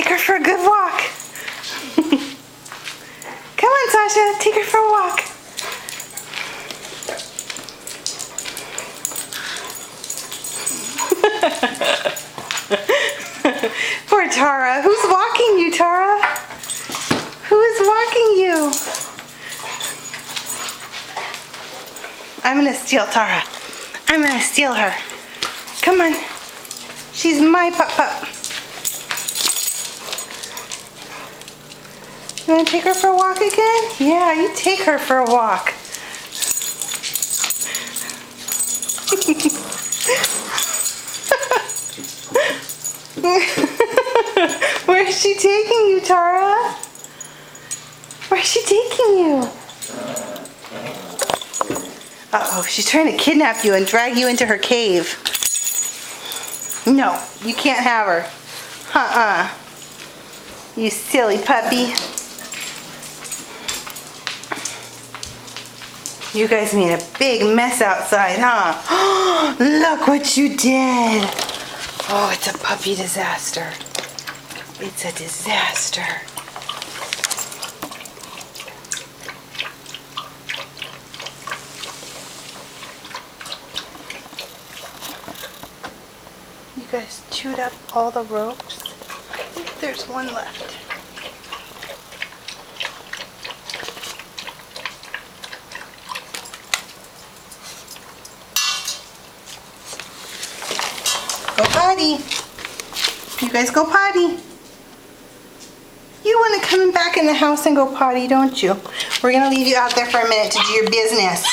Take her for a good walk. Come on, Sasha. Take her for a walk. Poor Tara. Who's walking you, Tara? Who is walking you? I'm gonna steal Tara. I'm gonna steal her. Come on. She's my pup. You wanna take her for a walk again? Yeah, you take her for a walk. Where's she taking you, Tara? Where's she taking you? Uh-oh, she's trying to kidnap you and drag you into her cave. No, you can't have her. You silly puppy. You guys made a big mess outside, huh? Look what you did. Oh, it's a puppy disaster. It's a disaster. You guys chewed up all the ropes. I think there's one left. Go potty. You guys go potty. You want to come back in the house and go potty, don't you? We're going to leave you out there for a minute to do your business.